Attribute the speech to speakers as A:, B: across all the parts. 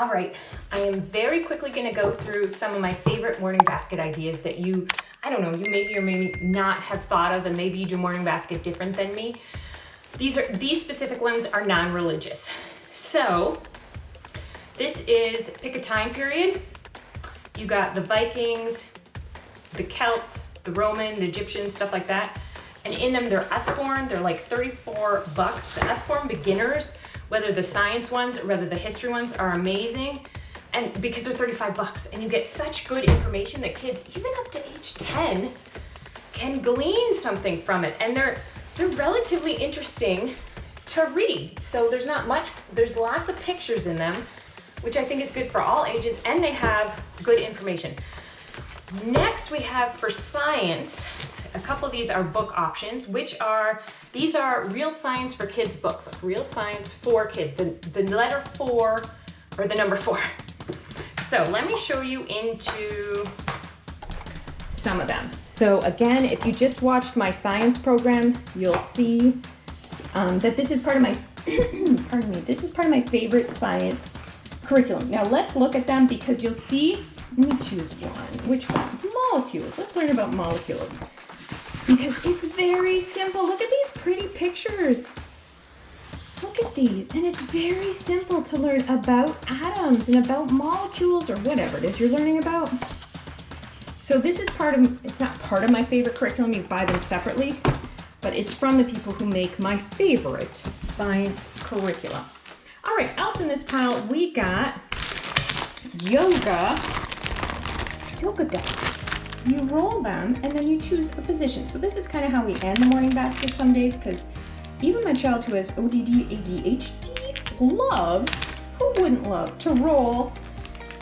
A: All right, I am very quickly going to go through some of my favorite morning basket ideas that you, I don't know, you maybe or maybe not have thought of, and maybe you do morning basket different than me. These specific ones are non-religious. So this is pick a time period. You got the Vikings, the Celts, the Roman, the Egyptians, stuff like that. And in them, they're Usborne. They're like $34. The Usborne beginners, whether the science ones or whether the history ones, are amazing. And because they're $35 and you get such good information that kids, even up to age 10, can glean something from it. And they're relatively interesting to read. So there's lots of pictures in them, which I think is good for all ages, and they have good information. Next, we have for science, a couple of these are book options, these are Real Science for Kids books, Real Science for Kids, the letter 4 or the number 4. So let me show you into some of them. So again, if you just watched my science program, you'll see that this is part of my, pardon me, this is part of my favorite science curriculum. Now let's look at them because you'll see, let me choose one. Which one? Molecules. Let's learn about molecules because it's very simple. Look at these pretty pictures. Look at these. And it's very simple to learn about atoms and about molecules or whatever it is you're learning about. So this is it's not part of my favorite curriculum. You buy them separately, but it's from the people who make my favorite science curriculum. All right, else in this pile, we got yoga dice. You roll them and then you choose a position. So this is kind of how we end the morning basket some days, because even my child who has ODD, ADHD who wouldn't love to roll?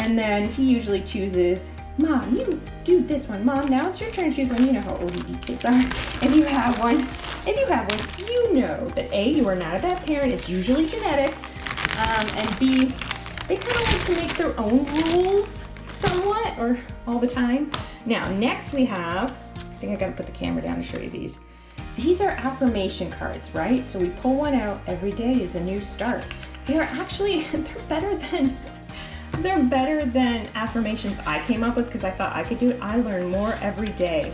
A: And then he usually chooses, Mom, you do this one. Mom, now it's your turn to choose one. You know how ODD kids are. If you have one, you know that A, you are not a bad parent. It's usually genetic. And B, they kind of like to make their own rules somewhat, or all the time. Now, next we have, I think I gotta put the camera down to show you these. These are affirmation cards, right? So we pull one out. Every day is a new start. They're better than affirmations I came up with because I thought I could do it. I learn more every day.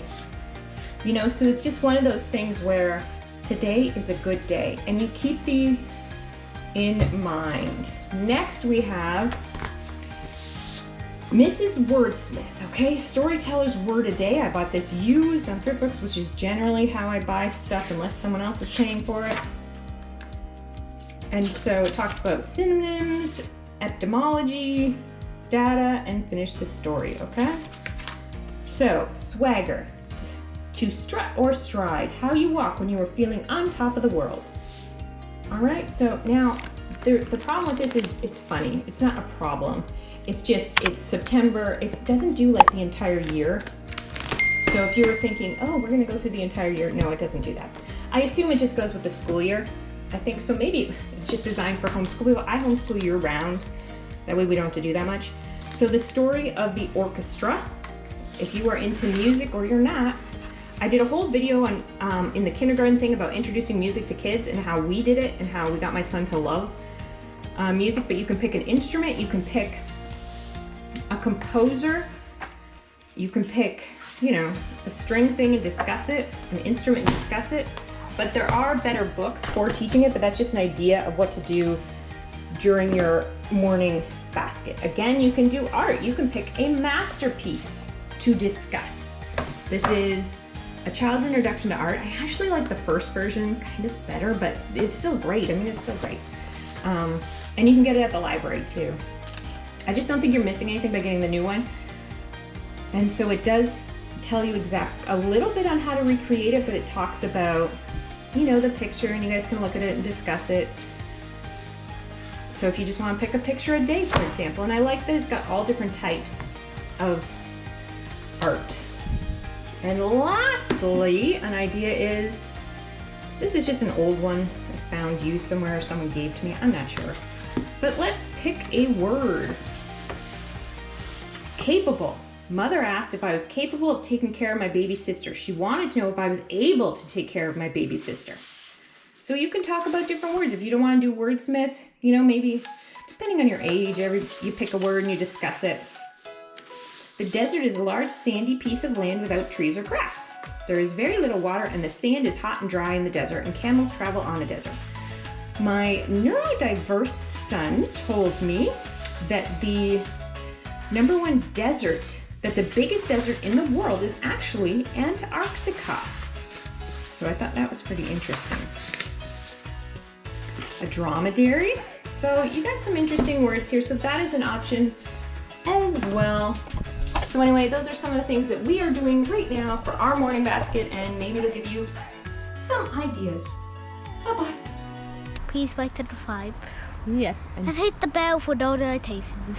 A: You know, so it's just one of those things where today is a good day, and you keep these in mind. Next we have Mrs. Wordsmith, okay? Storyteller's Word a Day. I bought this used on Thrift Books, which is generally how I buy stuff unless someone else is paying for it. And so it talks about synonyms, etymology, data, and finish the story, okay? So, swagger, to strut or stride, how you walk when you are feeling on top of the world. All right, so now the problem with this is it's funny. It's not a problem. It's just, it's September. It doesn't do like the entire year. So if you were thinking, oh, we're gonna go through the entire year, no, it doesn't do that. I assume it just goes with the school year. I think so. Maybe it's just designed for homeschool. I homeschool year round. That way we don't have to do that much. So the story of the orchestra, if you are into music or you're not, I did a whole video on in the kindergarten thing about introducing music to kids and how we did it and how we got my son to love music. But you can pick an instrument, you can pick a composer, you can pick, you know, a string thing and discuss it, an instrument and discuss it. But there are better books for teaching it, but that's just an idea of what to do during your morning basket. Again, you can do art. You can pick a masterpiece to discuss. This is A Child's Introduction to Art. I actually like the first version kind of better, but it's still great. I mean, it's still great. And you can get it at the library too. I just don't think you're missing anything by getting the new one. And so it does tell you a little bit on how to recreate it, but it talks about, you know, the picture, and you guys can look at it and discuss it. So if you just want to pick a picture a day, for example, and I like that it's got all different types of art. And lastly, an idea is, this is just an old one I found used somewhere or someone gave to me, I'm not sure. But let's pick a word. Capable. Mother asked if I was capable of taking care of my baby sister. She wanted to know if I was able to take care of my baby sister. So you can talk about different words. If you don't want to do wordsmith, you know, maybe depending on your age, you pick a word and you discuss it. The desert is a large sandy piece of land without trees or grass. There is very little water and the sand is hot and dry in the desert and camels travel on the desert. My neurodiverse son told me that the #1 desert, that the biggest desert in the world is actually Antarctica. So I thought that was pretty interesting. A dromedary. So you got some interesting words here. So that is an option as well. So anyway, those are some of the things that we are doing right now for our morning basket, and maybe they'll give you some ideas. Bye-bye.
B: Please like and subscribe.
A: Yes.
B: And hit the bell for notifications.